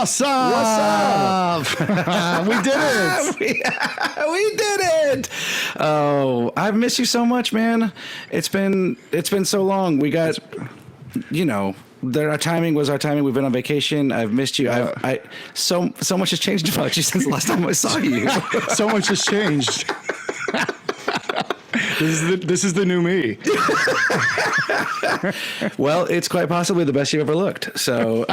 What's up? We did it. We did it. Oh, I've missed you so much, man. It's been so long. We got, our timing was our timing. We've been on vacation. I've missed you. So much has changed about you since the last time I saw you. So much has changed. This is the new me. Well, it's quite possibly the best you've ever looked. So,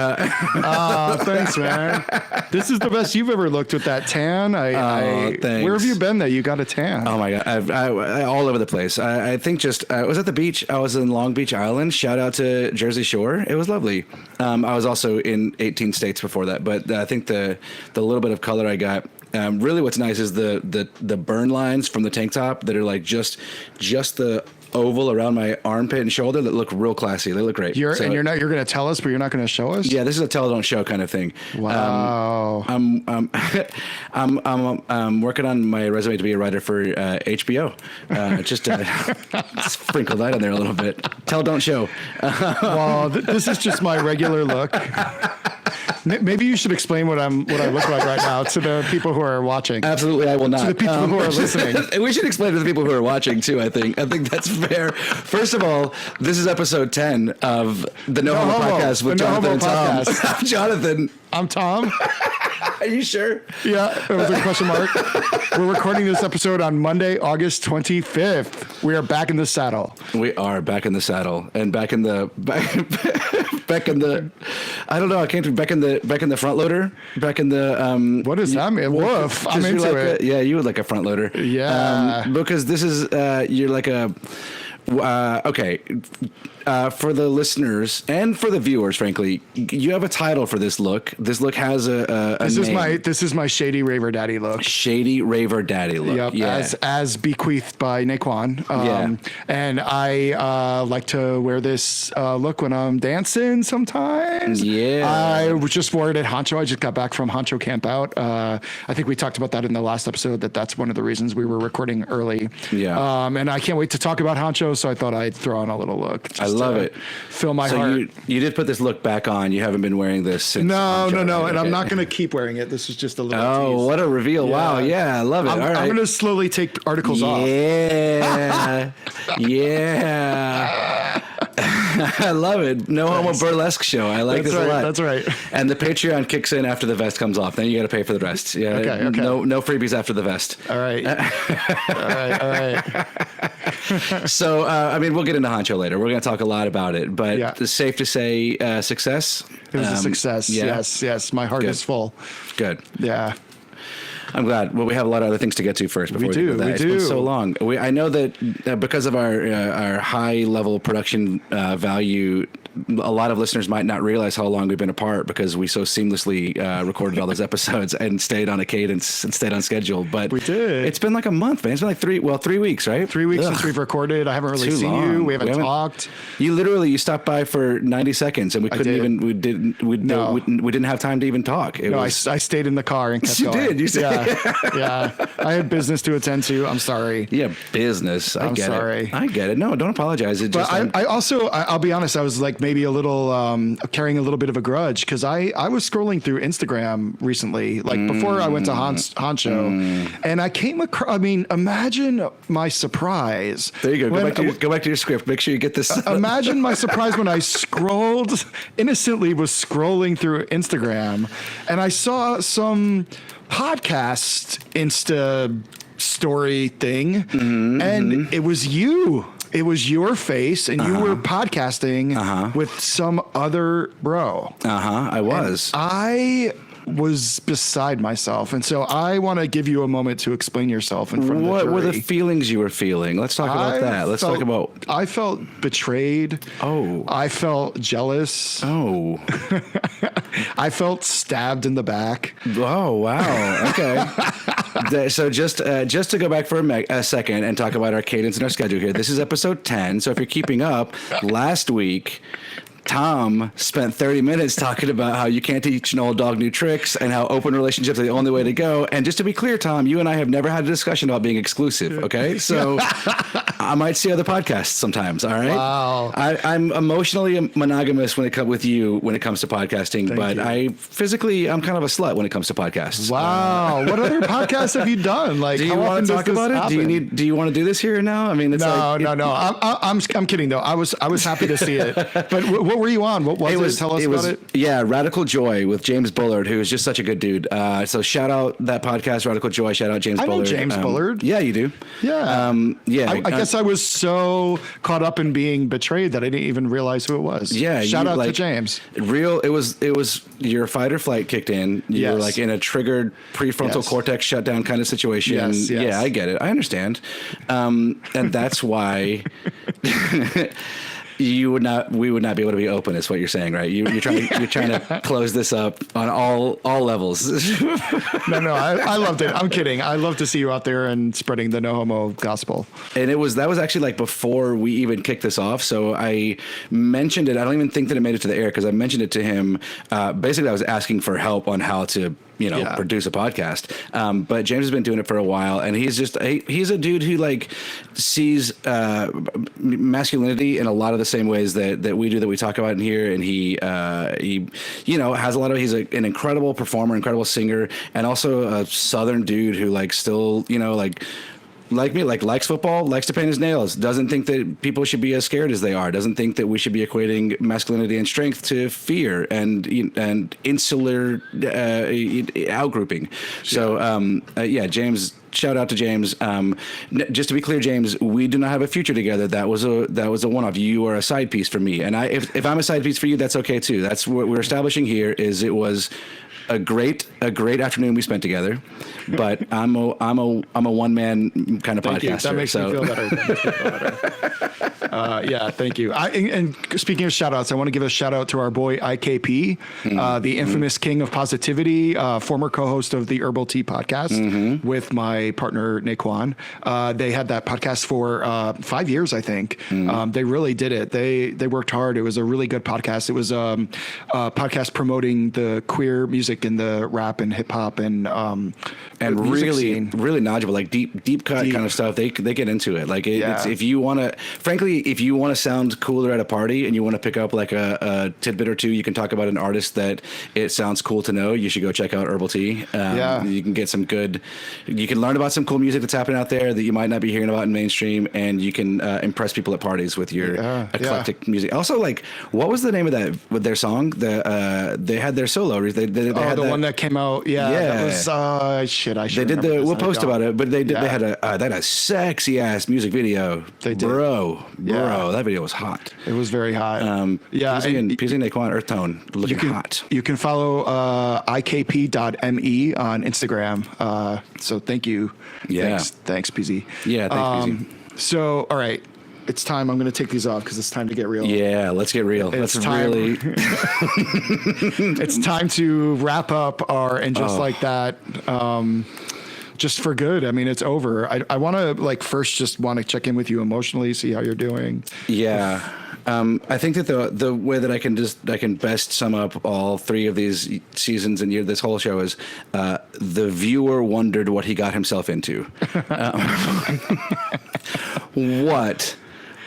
thanks, man. This is the best you've ever looked with that tan. Thanks. Where have you been that you got a tan? Oh my God, I all over the place. I think just I was at the beach. I was in Long Beach Island. Shout out to Jersey Shore. It was lovely. I was also in 18 states before that, but I think the little bit of color I got. Really, what's nice is the burn lines from the tank top that are like just the oval around my armpit and shoulder that look real classy. They look great. You're going to tell us, but you're not going to show us. Yeah, this is a tell don't show kind of thing. Wow. I'm working on my resume to be a writer for HBO. Just sprinkle that in there a little bit. Tell don't show. Well, this is just my regular look. Maybe you should explain what I look like right now to the people who are watching. Absolutely, I will not. To the people who are listening. We should explain to the people who are watching too. I think that's fair. First of all, this is episode 10 of the No Homo podcast with Jonathan and Tom. I'm Jonathan. I'm Tom. Are you sure? Yeah, it was a question mark. We're recording this episode on Monday, August 25th. We are back in the saddle. We are back in the saddle and back in the I don't know. I can't back in the front loader. Back in the What does that mean? Woof. I'm into it. You would like a front loader. Yeah. Because this is you're like a. Okay, for the listeners and for the viewers, frankly, you have a title for this look. This look has a name. This is my shady raver daddy look. Shady raver daddy look. Yep. Yeah. As bequeathed by Naquan. And I like to wear this look when I'm dancing sometimes. Yeah. I just wore it at Honcho. I just got back from Honcho Campout. I think we talked about that in the last episode. That's one of the reasons we were recording early. Yeah. And I can't wait to talk about Honcho. So I thought I'd throw on a little look. I love it. Fill my heart. You did put this look back on. You haven't been wearing this since. No. Right? And okay. I'm not going to keep wearing it. This is just a little tease. What a reveal. Yeah. Wow. Yeah, I love it. All right. I'm going to slowly take articles off. Yeah. Yeah. I love it. No Homo burlesque show. I like this a lot. That's right. And the Patreon kicks in after the vest comes off. Then you got to pay for the rest. Yeah. Okay. No freebies after the vest. All right. All right. So, we'll get into Honcho later. We're going to talk a lot about it, but it's safe to say success. It was a success. Yeah. Yes. My heart is full. Good. Yeah. I'm glad. Well, we have a lot of other things to get to first before we get to that. It's been so long. I know that because of our high level production value, a lot of listeners might not realize how long we've been apart because we so seamlessly recorded all those episodes and stayed on a cadence and stayed on schedule. But we did. It's been like a month, man. It's been like 3 weeks, right? 3 weeks since we've recorded. I haven't really seen you. We haven't talked. You stopped by for 90 seconds and we didn't have time to even talk. I stayed in the car and kept going. You did. Yeah. I had business to attend to. I'm sorry. Yeah, business. I'm sorry. I get it. No, don't apologize. I'll be honest. I was like maybe a little carrying a little bit of a grudge because I was scrolling through Instagram recently, like before I went to Honcho, and I came across. Imagine my surprise. There you go. Go back to your script. Make sure you get this. Imagine my surprise when I was scrolling through Instagram, and I saw some podcast Insta story thing, and it was you. It was your face, and you were podcasting with some other bro. I was. And I was beside myself, and so I want to give you a moment to explain yourself in front of the jury. What were the feelings you were feeling? Let's talk about that. Let's talk about. I felt betrayed. Oh. I felt jealous. Oh. I felt stabbed in the back. Oh, wow. Okay. So just to go back for a second and talk about our cadence and our schedule here. This is episode 10. So if you're keeping up, last week Tom spent 30 minutes talking about how you can't teach an old dog new tricks and how open relationships are the only way to go. And just to be clear, Tom, you and I have never had a discussion about being exclusive. Okay. So I might see other podcasts sometimes. All right. Wow. I'm emotionally monogamous when it comes to podcasting, but I'm kind of a slut when it comes to podcasts. Wow. What other podcasts have you done? Like, do you want to talk about it? Do you want to do this here now? I mean, it's no. I'm kidding though. I was happy to see it, but what were you on? What was it? Tell us about it. Yeah, Radical Joy with James Bullard, who is just such a good dude. So shout out that podcast, Radical Joy. Shout out James Bullard. I know James Bullard. Yeah, you do. Yeah. Yeah. I guess I was so caught up in being betrayed that I didn't even realize who it was. Yeah. Shout out to James. It was your fight or flight kicked in. You were like in a triggered prefrontal cortex shutdown kind of situation. Yes. Yeah, I get it. I understand. And that's why we would not be able to be open, is what you're saying, right? You're trying to close this up on all levels. No, I loved it. I'm kidding. I love to see you out there and spreading the no homo gospel. And that was actually like before we even kicked this off. So I mentioned it. I don't even think that it made it to the air because I mentioned it to him. Basically, I was asking for help on how to produce a podcast. But James has been doing it for a while, and he's a dude who like sees masculinity in a lot of the same ways that we do, that we talk about in here. And he has a lot of, he's an incredible performer, incredible singer, and also a Southern dude who like still, like me, likes football, likes to paint his nails, doesn't think that people should be as scared as they are, doesn't think that we should be equating masculinity and strength to fear and insular outgrouping. So, James, shout out to James. Just to be clear, James, we do not have a future together. That was a one-off. You are a side piece for me, and if I'm a side piece for you, that's okay too. That's what we're establishing here. Is it was a great afternoon we spent together, but I'm a one-man kind of podcaster. That makes me feel better. Yeah, thank you. And speaking of shout outs, I want to give a shout out to our boy IKP, the infamous king of positivity, former co-host of the Herbal Tea podcast with my partner Naquan. They had that podcast for 5 years, I think. They really did it. They worked hard. It was a really good podcast. It was a podcast promoting the queer music and the rap and hip hop and really knowledgeable, like deep cut kind of stuff. They get into it. Like it's, if you want to sound cooler at a party and you want to pick up like a tidbit or two, you can talk about an artist that it sounds cool to know. You should go check out Herbal Tea. You can get you can learn about some cool music that's happening out there that you might not be hearing about in mainstream, and you can impress people at parties with your eclectic music. Also, like, what was the name of that with their song? They had their solo. They had the one that came out. That was I should. They did we'll post about it, but they had a sexy ass music video. They did, bro. That video was hot. It was very hot. PZ and Naquan Earth Tone looking hot. You can follow ikp.me on Instagram. So thank you. Yeah. Thanks, PZ. Yeah, thanks, PZ. So all right. It's time. I'm going to take these off because it's time to get real. Yeah, let's get real. It's time to wrap up and just like that, just for good. I mean, it's over. I want to first just want to check in with you emotionally, see how you're doing. Yeah. I think that the way that I can best sum up all three of these seasons and this whole show is the viewer wondered what he got himself into.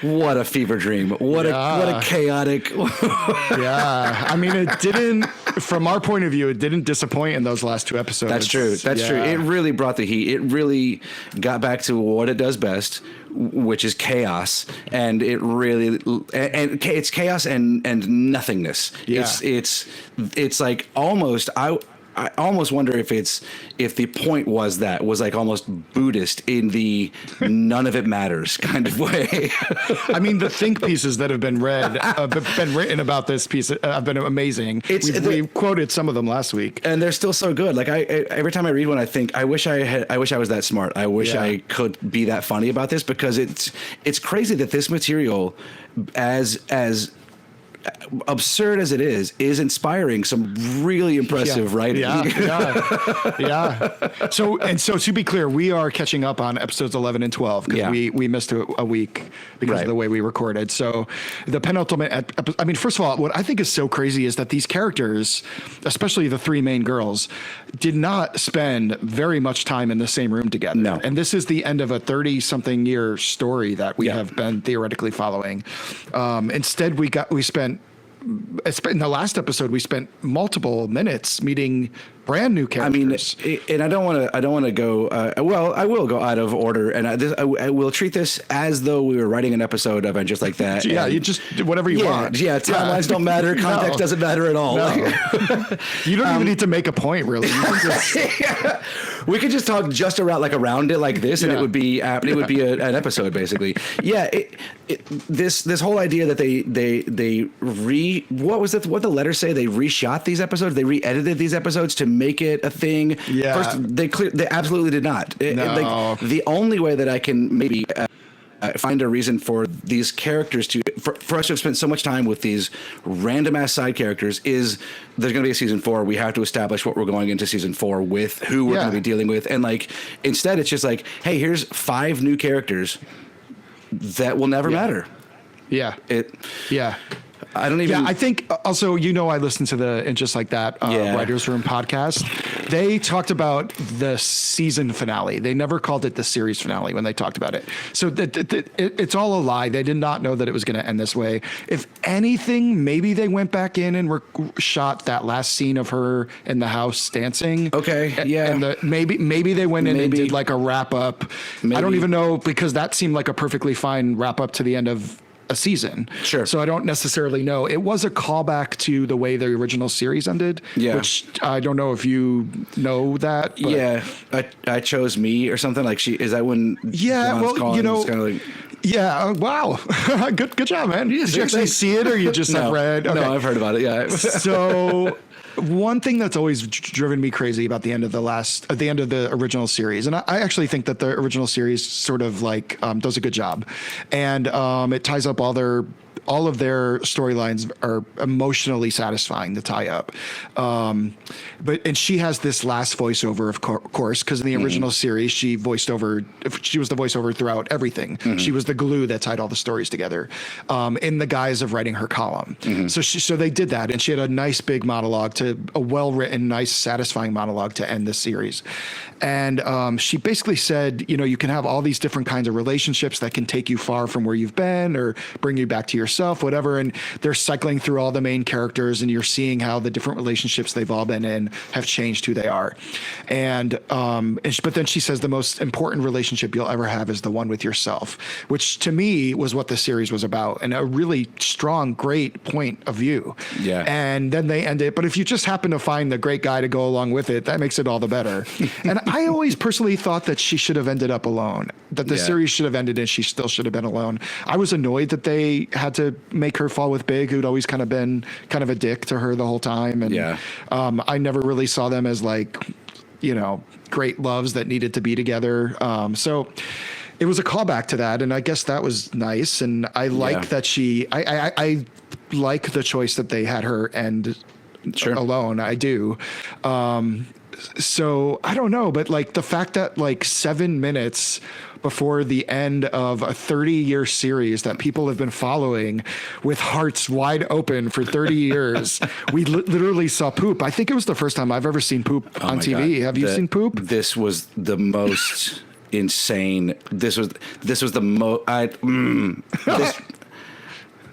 What a fever dream. What a chaotic. Yeah. I mean, it didn't, from our point of view, it didn't disappoint in those last two episodes. That's true. That's true. It really brought the heat. It really got back to what it does best, which is chaos. And it really, and it's chaos and nothingness. Yeah. It's like almost, I almost wonder if the point was like almost Buddhist in the none of it matters kind of way. I mean, the think pieces that have been written about this piece have been amazing. We quoted some of them last week, and they're still so good. Like every time I read one, I think I wish I was that smart. I wish I could be that funny about this, because it's crazy that this material, as absurd as it is inspiring some really impressive writing. Yeah. So to be clear, we are catching up on episodes 11 and 12 because we missed a week because of the way we recorded. So the penultimate, I mean, first of all, what I think is so crazy is that these characters, especially the three main girls, did not spend very much time in the same room together. No. And this is the end of a 30-something year story that we have been theoretically following. Instead, we spent in the last episode, we spent multiple minutes meeting brand new characters. I mean, and I don't want to go. Well, I will go out of order, and I will treat this as though we were writing an episode of Just Like That. Yeah, you just whatever you want. Yeah, timelines don't matter. Context doesn't matter at all. No. You don't even need to make a point, really. You can just, we could just talk just around it like this, and it would be an episode basically. Yeah, this whole idea that what the letters say, they reshot these episodes, they re-edited these episodes to make it a thing. Yeah. First, they absolutely did not. No. The only way that I can maybe find a reason for these characters for us to have spent so much time with these random ass side characters is there's going to be a season 4. We have to establish what we're going into season 4 with, who we're going to be dealing with, and instead it's just hey, here's 5 new characters that will never matter. Yeah. I don't even. Yeah, I think also, I listened to the Just Like That Writers Room podcast. They talked about the season finale. They never called it the series finale when they talked about it. So it's all a lie. They did not know that it was going to end this way. If anything, maybe they went back in and shot that last scene of her in the house dancing. Okay, yeah. And maybe they went in and did a wrap up. I don't even know, because that seemed like a perfectly fine wrap up to the end of a season. Sure. So I don't necessarily know. It was a callback to the way the original series ended, which I don't know if you know that. But yeah. I chose me or something is that when John's calling, it's kind of like. Yeah. Wow. Good job, man. Did you actually see it, or you just have read? Okay. No, I've heard about it. Yeah. So one thing that's always driven me crazy about the end of the original series, and I actually think that the original series sort of does a good job, and it ties up all of their storylines are emotionally satisfying to tie up. And she has this last voiceover, of course, because in the original series, she was the voiceover throughout everything. She was the glue that tied all the stories together, in the guise of writing her column. So they did that, and she had a nice big monologue, a well-written, nice, satisfying monologue to end this series. And she basically said, you can have all these different kinds of relationships that can take you far from where you've been or bring you back to yourself, whatever. And they're cycling through all the main characters, and you're seeing how the different relationships they've all been in have changed who they are. But then she says the most important relationship you'll ever have is the one with yourself, which to me was what the series was about, and a really strong, great point of view. Yeah. And then they end it. But if you just happen to find the great guy to go along with it, that makes it all the better. And I always personally thought that she should have ended up alone, that the series should have ended and she still should have been alone. I was annoyed that they had to make her fall with Big, who'd always kind of been kind of a dick to her the whole time. And I never really saw them as great loves that needed to be together. So it was a callback to that, and I guess that was nice. And I like that I like the choice that they had her end alone. I do. So I don't know, but the fact that 7 minutes before the end of a 30-year series that people have been following with hearts wide open for 30 years, we literally saw poop. I think it was the first time I've ever seen poop on TV. God. Have you seen poop? This was the most insane. This was the most.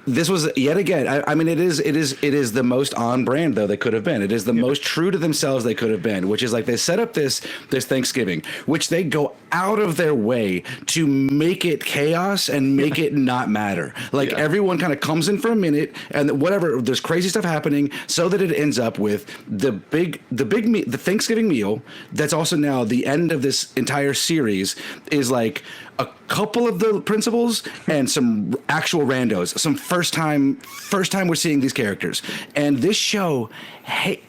This was yet again. I mean, it is the most on brand though they could have been. It is the most true to themselves they could have been, which is they set up this Thanksgiving, which they go out of their way to make it chaos and make it not matter. Everyone kind of comes in for a minute and whatever. There's crazy stuff happening, so that it ends up with the Thanksgiving meal. That's also now the end of this entire series is a couple of the principals and some actual randos, some first time we're seeing these characters. And this show,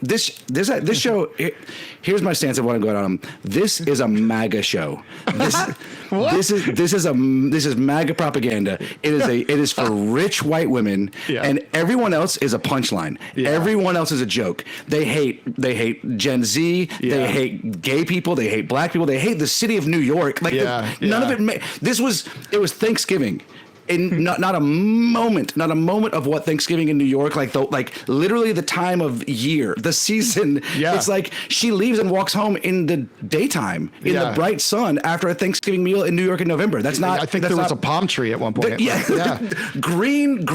this show. Here's my stance of what I'm going on. This is a MAGA show. This is MAGA propaganda. It is for rich white women, and everyone else is a punchline. Everyone else is a joke. They hate Gen Z. They hate gay people. They hate black people. They hate the city of New York. Like none of it. It was Thanksgiving. And not a moment of what Thanksgiving in New York, like literally the time of year, the season. Yeah. It's like she leaves and walks home in the daytime in the bright sun after a Thanksgiving meal in New York in November. That's not. I think there was a palm tree at one point. Green.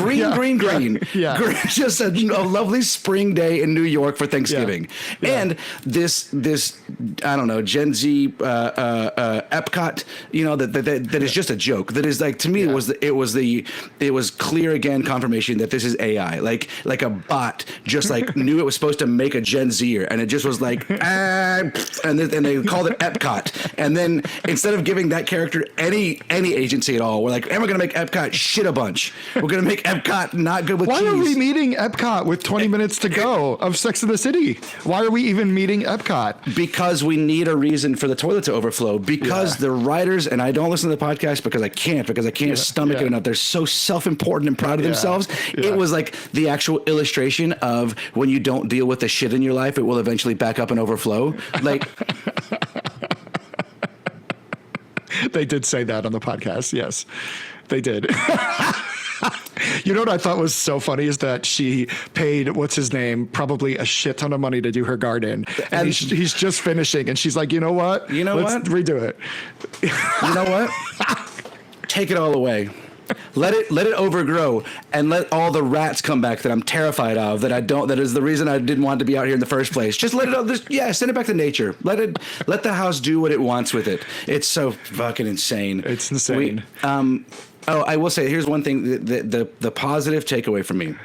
Yeah. Just a lovely spring day in New York for Thanksgiving. Yeah. And this I don't know, Gen Z Epcot, that is just a joke. That is like, to me, it was clear again confirmation that this is AI, like a bot just like knew it was supposed to make a Gen Zer, and it just was like and they called it Epcot, and then instead of giving that character any agency at all, we're like, and we're gonna make Epcot shit a bunch. We're gonna make Epcot not good with cheese. Why are we meeting Epcot with 20 minutes to go of Sex and the City? Why are we even meeting Epcot? Because we need a reason for the toilet to overflow. Because the writers, and I don't listen to the podcast because I can't stomach it enough. They're so self-important and proud of themselves. It was like the actual illustration of when you don't deal with the shit in your life, it will eventually back up and overflow. Like they did say that on the podcast. Yes, they did. You know what I thought was so funny is that she paid, what's his name, probably a shit ton of money to do her garden. And he's just finishing. And she's like, you know what? Let's redo it. You know what? Take it all away. Let it overgrow, and let all the rats come back that I'm terrified of, that is the reason I didn't want to be out here in the first place. Just let it send it back to nature. Let the house do what it wants with it. It's so fucking insane. It's insane. I will say, here's one thing, the positive takeaway from me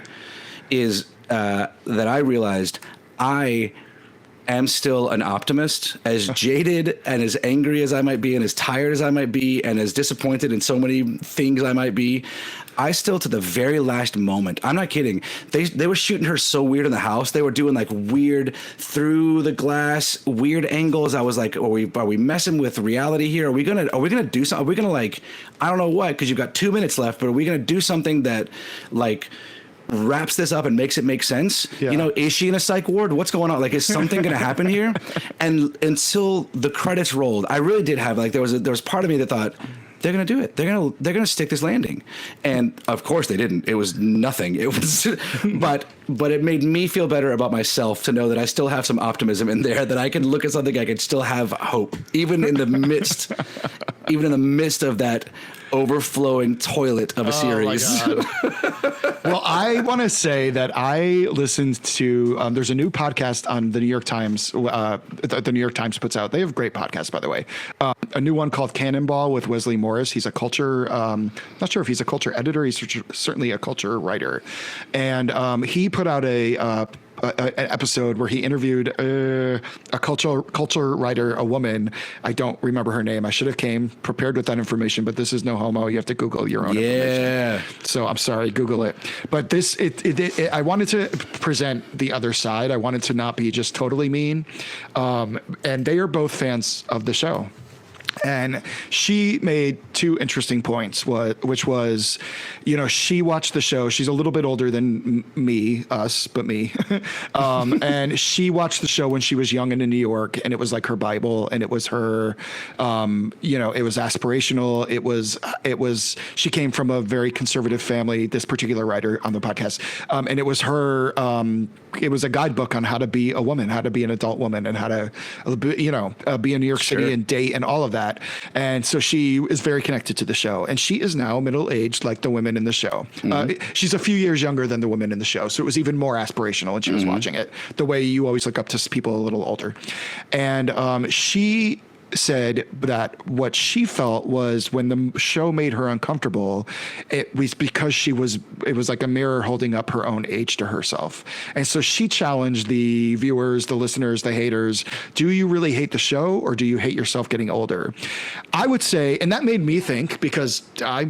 is that I realized I am still an optimist, as jaded and as angry as I might be, and as tired as I might be, and as disappointed in so many things I might be. I still, to the very last moment, I'm not kidding. They were shooting her so weird in the house. They were doing like weird through the glass, weird angles. I was like, are we messing with reality here? Are we gonna do something? Are we gonna, like, I don't know what, because you've got 2 minutes left, but are we gonna do something that like wraps this up and makes it make sense? Is she in a psych ward? What's going on? Like, is something going to happen here? And until the credits rolled, I really did have, like, there was part of me that thought, they're going to do it. They're going to stick this landing. And of course they didn't. It was nothing. It was, but it made me feel better about myself to know that I still have some optimism in there, that I can look at something, I can still have hope, even in the midst of that overflowing toilet of a series. Well, I want to say that I listened to, there's a new podcast on the New York Times, the New York Times puts out. They have great podcasts, by the way. A new one called Cannonball with Wesley Morris. He's a culture, not sure if he's a culture editor. He's certainly a culture writer. And he put out an episode where he interviewed a culture writer, a woman. I don't remember her name. I should have came prepared with that information, but this is no homo. You have to Google your own information. So I'm sorry, Google it. But this, I wanted to present the other side. I wanted to not be just totally mean. And they are both fans of the show. And she made two interesting points, which was, she watched the show. She's a little bit older than me, and she watched the show when she was young and in New York, and it was like her Bible, and it was her, it was aspirational. It was, she came from a very conservative family, this particular writer on the podcast. And it was her, it was a guidebook on how to be a woman, how to be an adult woman, and how to, be in New York City and date and all of that. And so she is very connected to the show, and she is now middle-aged like the women in the show. Mm-hmm. She's a few years younger than the women in the show, so it was even more aspirational when she was watching it, the way you always look up to people a little older. And she said that what she felt was when the show made her uncomfortable, it was because it was like a mirror holding up her own age to herself. And so she challenged the viewers, the listeners, the haters. Do you really hate the show, or do you hate yourself getting older? I would say, and that made me think, because I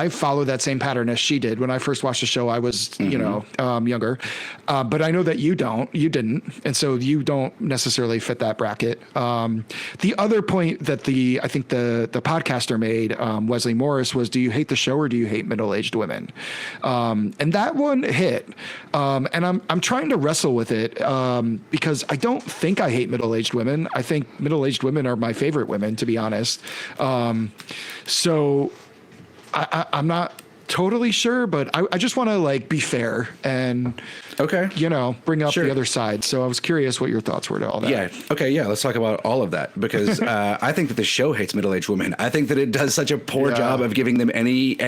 follow that same pattern as she did. When I first watched the show, I was, younger. But I know that you didn't. And so you don't necessarily fit that bracket. The other point that I think the podcaster made, Wesley Morris, was, do you hate the show or do you hate middle-aged women? And that one hit. And I'm trying to wrestle with it because I don't think I hate middle-aged women. I think middle-aged women are my favorite women, to be honest. So I'm not totally sure, but I just want to like be fair and bring up the other side. So I was curious what your thoughts were to all that. Yeah. Okay. Yeah. Let's talk about all of that, because I think that the show hates middle-aged women. I think that it does such a poor job of giving them any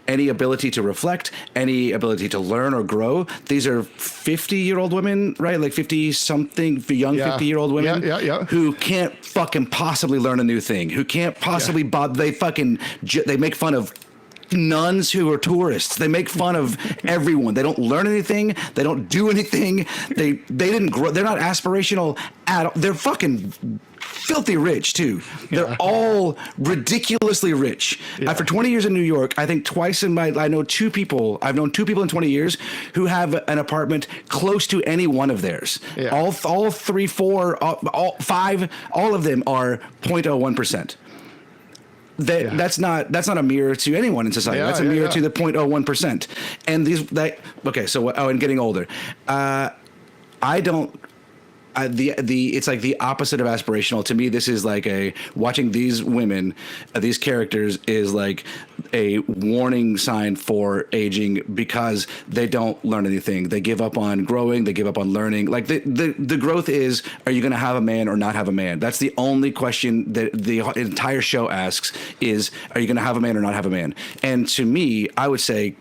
ability to reflect, any ability to learn or grow. These are 50-year-old women, right? Like 50-something, young 50-year-old women who can't fucking possibly learn a new thing, who can't possibly they make fun of nuns who are tourists. They make fun of everyone. They don't learn anything. They don't do anything. They didn't grow. They're not aspirational at all. They're fucking filthy rich too. They're all ridiculously rich. After 20 years in New York, I think twice I've known two people in 20 years who have an apartment close to any one of theirs. Yeah. All 3, 4, all 5, all of them are 0.01%. That's not a mirror to anyone in society. That's a mirror to the 0.01%. And and getting older. It's like the opposite of aspirational. To me, this is like watching these women, these characters is like a warning sign for aging, because they don't learn anything. They give up on growing. They give up on learning. Like the growth is, are you going to have a man or not have a man? That's the only question that the entire show asks is, are you going to have a man or not have a man? And to me, I would say,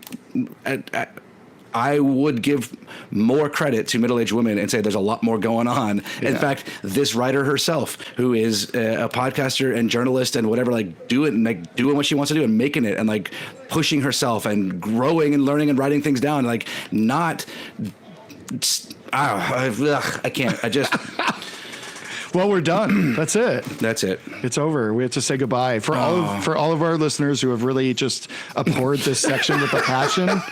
I would give more credit to middle-aged women and say there's a lot more going on. Yeah. In fact, this writer herself, who is a podcaster and journalist and whatever, doing what she wants to do and making it and like pushing herself and growing and learning and writing things down, I can't. I just. Well, we're done. That's it. That's it. It's over. We have to say goodbye for all of our listeners who have really just abhorred this section with a passion.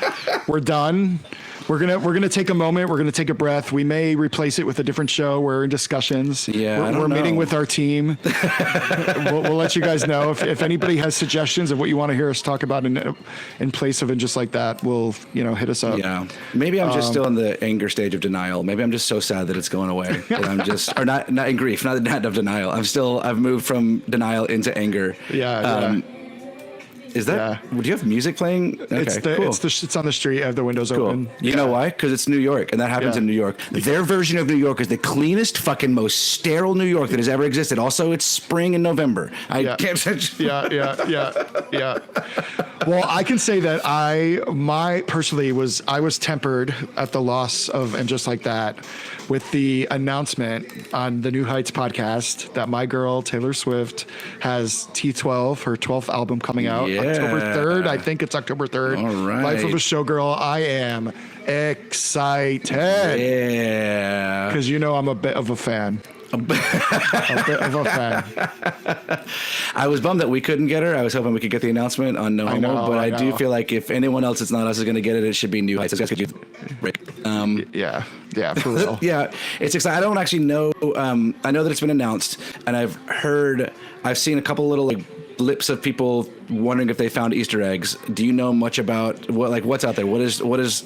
We're done. We're gonna take a moment. We're gonna take a breath. We may replace it with a different show. We're in discussions. Yeah, we're meeting with our team. we'll let you guys know if anybody has suggestions of what you want to hear us talk about in place of it, just like that. We'll hit us up. Yeah, maybe I'm just still in the anger stage of denial. Maybe I'm just so sad that it's going away. That I'm just, or not in grief, not of denial. I've moved from denial into anger. Yeah. Is that? Yeah. Do you have music playing? Okay, cool. It's on the street. I have the windows open. You know why? Because it's New York, and that happens in New York. Their version of New York is the cleanest, fucking most sterile New York that has ever existed. Also, it's spring in November. I can't. Yeah. Well, I can say that I was tempered at the loss of And Just Like That with the announcement on the New Heights podcast that my girl Taylor Swift has T12, her 12th album, coming out October 3rd. I think it's October 3rd. All right. Life of a Showgirl. I am excited. Yeah. Because I'm a bit of a fan. A bit of a fan. I was bummed that we couldn't get her. I was hoping we could get the announcement on No Homo, but I do feel like if anyone else, it's not us, is going to get it, it should be New Heights. Rick. Yeah, for real. Yeah, it's exciting. I don't actually know. I know that it's been announced, and I've seen a couple little blips of people wondering if they found Easter eggs. Do you know much about what's out there? What is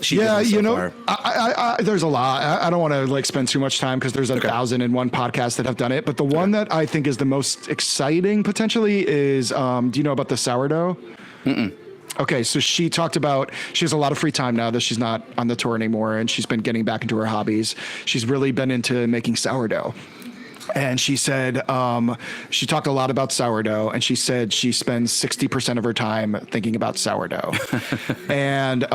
she doing so far? I there's a lot. I don't want to spend too much time because there's 1,001 podcasts that have done it. But the one that I think is the most exciting potentially is, do you know about the sourdough? Mm-mm. Okay, so she talked about she has a lot of free time now that she's not on the tour anymore, and she's been getting back into her hobbies. She's really been into making sourdough. And she said she talked a lot about sourdough, and she said she spends 60% of her time thinking about sourdough. And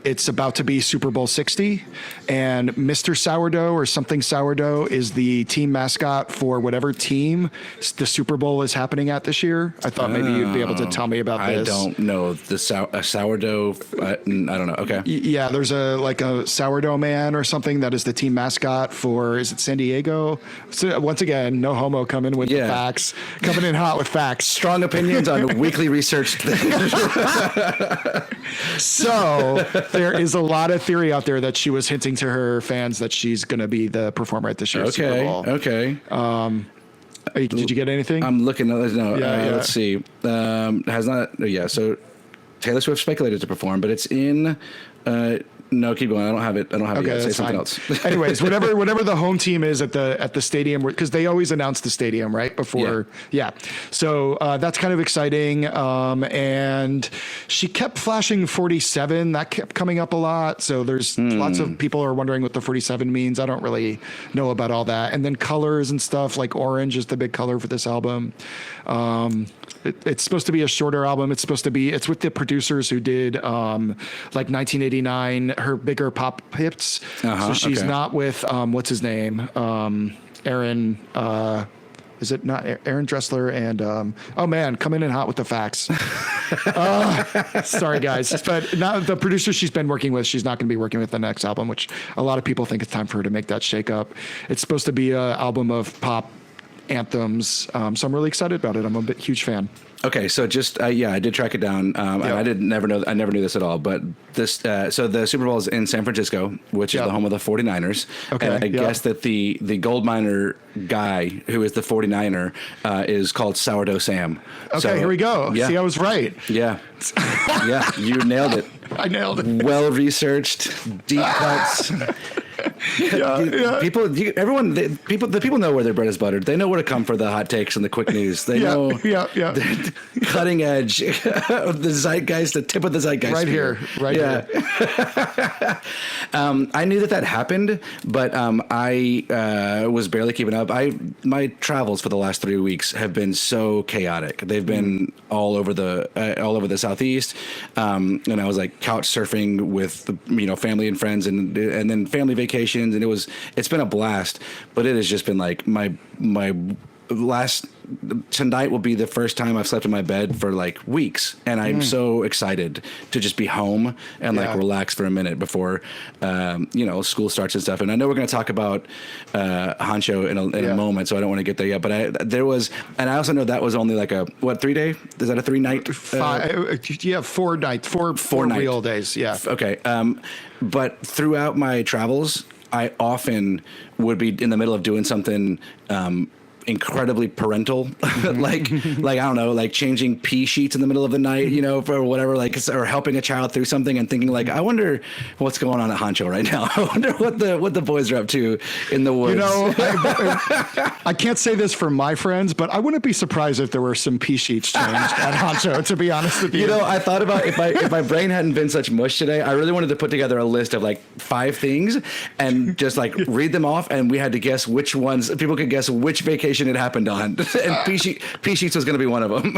it's about to be Super Bowl 60, and Mr. Sourdough or something sourdough is the team mascot for whatever team the Super Bowl is happening at this year. I thought maybe you'd be able to tell me about this. I don't know the sourdough. I don't know. Okay. Yeah, there's a sourdough man or something that is the team mascot for, is it San Diego? So once again, no homo coming with the facts, coming in hot with facts. Strong opinions on weekly researched things. So there is a lot of theory out there that she was hinting to her fans that she's going to be the performer at this year's Super Bowl. Okay. Did you get anything? I'm looking. Let's see. Has not. Yeah. So Taylor Swift speculated to perform, but it's in. No, keep going. I don't have it. Yet. Say something else. Anyways, whatever the home team is at the stadium, because they always announce the stadium right before. Yeah. So that's kind of exciting. And she kept flashing 47. That kept coming up a lot. So there's lots of people are wondering what the 47 means. I don't really know about all that. And then colors and stuff, like orange is the big color for this album. It's supposed to be a shorter album. It's with the producers who did like 1989, her bigger pop hits. So she's not with what's his name, Aaron. Is it not Aaron Dressler and oh man, coming in hot with the facts. Sorry guys, but now the producer she's been working with, she's not going to be working with the next album, which a lot of people think it's time for her to make that shake up. It's supposed to be an album of pop anthems, so I'm really excited about it. I'm a huge fan. Okay, so just I did track it down. And I never knew this at all. But this, so the Super Bowl is in San Francisco, which is the home of the 49ers. Okay, and I guess that the gold miner guy who is the 49er is called Sourdough Sam. Okay, so, here we go. See, I was right. Yeah, you nailed it. I nailed it. Well researched, deep cuts. People know where their bread is buttered. They know where to come for the hot takes and the quick news. They know the cutting edge of the zeitgeist, the tip of the zeitgeist. Right here. I knew that happened, but I was barely keeping up. My travels for the last 3 weeks have been so chaotic. They've been all over the Southeast, and I was like couch surfing with family and friends, and then family vacations, and it's been a blast. But it has just been like my tonight will be the first time I've slept in my bed for like weeks, and I'm so excited to just be home and like relax for a minute before school starts and stuff. And I know we're going to talk about Honcho in a moment, so I don't want to get there yet. But there was, and I also know that was only like a 3 day? Is that a 3 night? 4 nights, four real days. Yeah. Okay. But throughout my travels, I often would be in the middle of doing something incredibly parental, like I don't know, like changing pee sheets in the middle of the night, for whatever, or helping a child through something and thinking like, I wonder what's going on at Honcho right now. I wonder what the boys are up to in the woods. I can't say this for my friends, but I wouldn't be surprised if there were some pee sheets changed at Honcho, to be honest with you. I thought about if my brain hadn't been such mush today, I really wanted to put together a list of like 5 things and just like read them off, and we had to guess which ones, people could guess which vacation it happened on, and pee sheets was going to be one of them.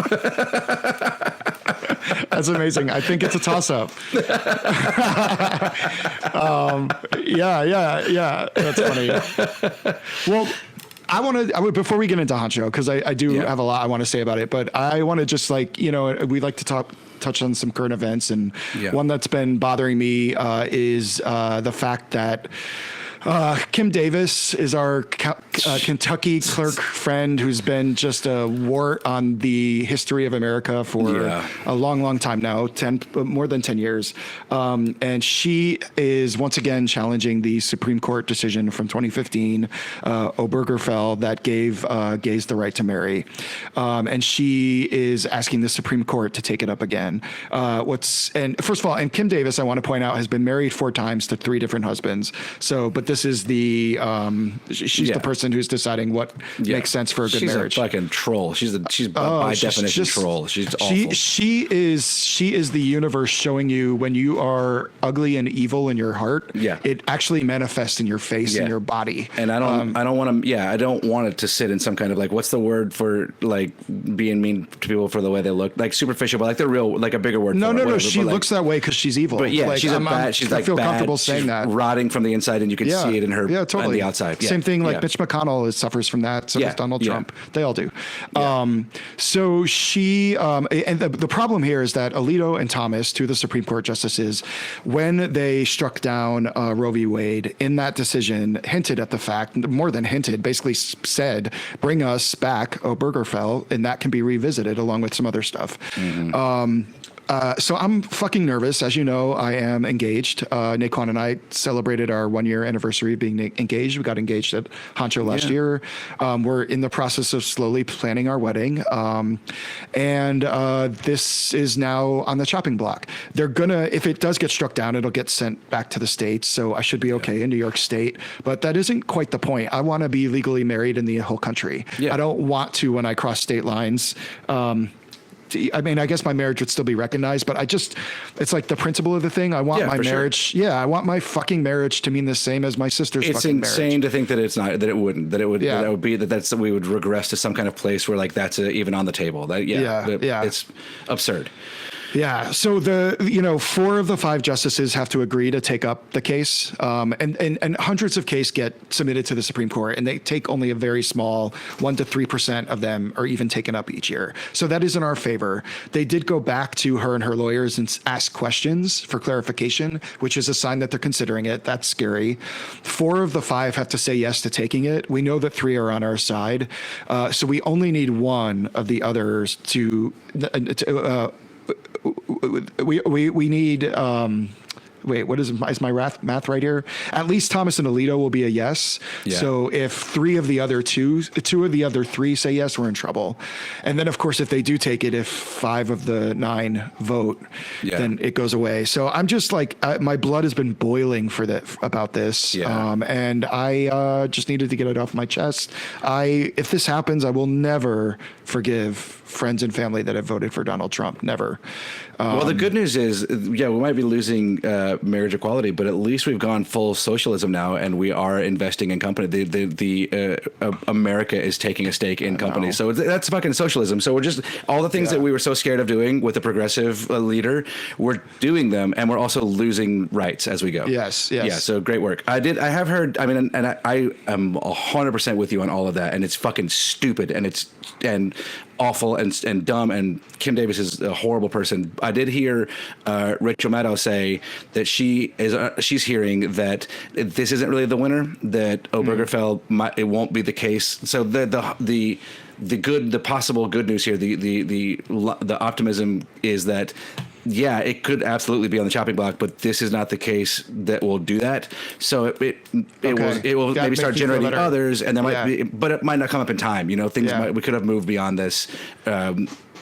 That's amazing. I think it's a toss-up. Yeah. That's funny. Well, I want to, before we get into Honcho, because I do have a lot I want to say about it, but I want to just we like to touch on some current events, and one that's been bothering me is the fact that Kim Davis is our Kentucky clerk friend who's been just a wart on the history of America for a long, long time now, more than 10 years. And she is once again challenging the Supreme Court decision from 2015, Obergefell, that gave gays the right to marry. And she is asking the Supreme Court to take it up again. And first of all, Kim Davis, I want to point out, has been married 4 times to 3 different husbands. But this is she's the person who's deciding what makes sense for a good marriage. She's a fucking troll. She's by definition troll. She's awful. She is the universe showing you when you are ugly and evil in your heart. Yeah. It actually manifests in your face and your body. And I don't want it to sit in some kind of like, what's the word for like being mean to people for the way they look, like superficial, but like they're real, like a bigger word. No. She looks that way because she's evil. But yeah, like, she's I feel comfortable saying that. Rotting from the inside, and you can see it in her totally. on the outside. Yeah. Same thing. Like Mitch McConnell suffers from that. So does Donald Trump. They all do. Yeah. So she and the problem here is that Alito and Thomas, two of the Supreme Court justices, when they struck down Roe v. Wade, in that decision, hinted at the fact, more than hinted, basically said, bring us back Obergefell, and that can be revisited along with some other stuff. Mm-hmm. So I'm fucking nervous. As you know, I am engaged. Naquan and I celebrated our 1-year anniversary of being engaged. We got engaged at Honcho last year. We're in the process of slowly planning our wedding. And this is now on the chopping block. They're gonna, if it does get struck down, it'll get sent back to the States. So I should be okay in New York State. But that isn't quite the point. I want to be legally married in the whole country. Yeah. I don't want to, when I cross state lines, I mean, I guess my marriage would still be recognized, but it's like the principle of the thing. I want my marriage. Sure. Yeah. I want my fucking marriage to mean the same as my sister's fucking marriage. It's insane to think that it's not, that it wouldn't, that it would, that would be, that we would regress to some kind of place where like that's even on the table. It's absurd. Yeah. So 4 of the 5 justices have to agree to take up the case. And hundreds of cases get submitted to the Supreme Court, and they take only a very small 1 to 3% of them are even taken up each year. So that is in our favor. They did go back to her and her lawyers and ask questions for clarification, which is a sign that they're considering it. That's scary. 4 of the 5 have to say yes to taking it. We know that 3 are on our side. So we only need 1 of the others to we need what is my math right here? At least Thomas and Alito will be a yes. Yeah. So if 2 of the other 3 say yes, we're in trouble. And then of course, if they do take it, if 5 of the 9 vote, then it goes away. So I'm just like, my blood has been boiling about this. Yeah. And I just needed to get it off my chest. If this happens, I will never forgive friends and family that have voted for Donald Trump. Never. Well, the good news is, we might be losing marriage equality, but at least we've gone full socialism now, and we are investing in company. America is taking a stake in companies, so that's fucking socialism. So we're just all the things that we were so scared of doing with a progressive leader, we're doing them, and we're also losing rights as we go. Yes. Yeah. So great work. I have heard. I mean, and I am 100% with you on all of that, and it's fucking stupid, and awful and dumb, and Kim Davis is a horrible person. I did hear Rachel Maddow say that she's hearing that this isn't really the winner, that Obergefell it won't be the case. So the possible good news here, the optimism is that it could absolutely be on the chopping block, but this is not the case that will do that. So it will maybe start generating others, and there might be, but it might not come up in time. We could have moved beyond this.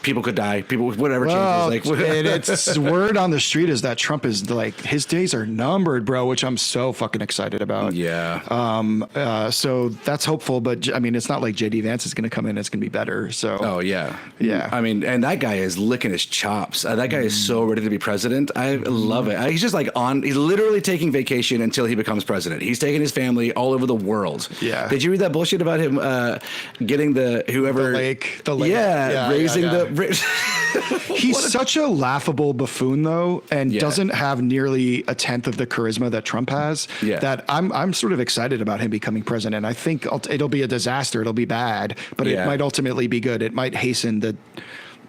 People could die. Whatever changes. It's word on the street is that Trump is like, his days are numbered, bro, which I'm so fucking excited about. Yeah. So that's hopeful, but I mean, it's not like JD Vance is going to come in. It's going to be better. So. Oh yeah. Yeah. I mean, and that guy is licking his chops. That guy is so ready to be president. I love it. He's just like he's literally taking vacation until he becomes president. He's taking his family all over the world. Yeah. Did you read that bullshit about him getting the lake? Yeah. Raising the. He's such a laughable buffoon, though, and doesn't have nearly a tenth of the charisma that Trump has. Yeah. That I'm sort of excited about him becoming president. I think it'll be a disaster. It'll be bad, but it might ultimately be good. It might hasten the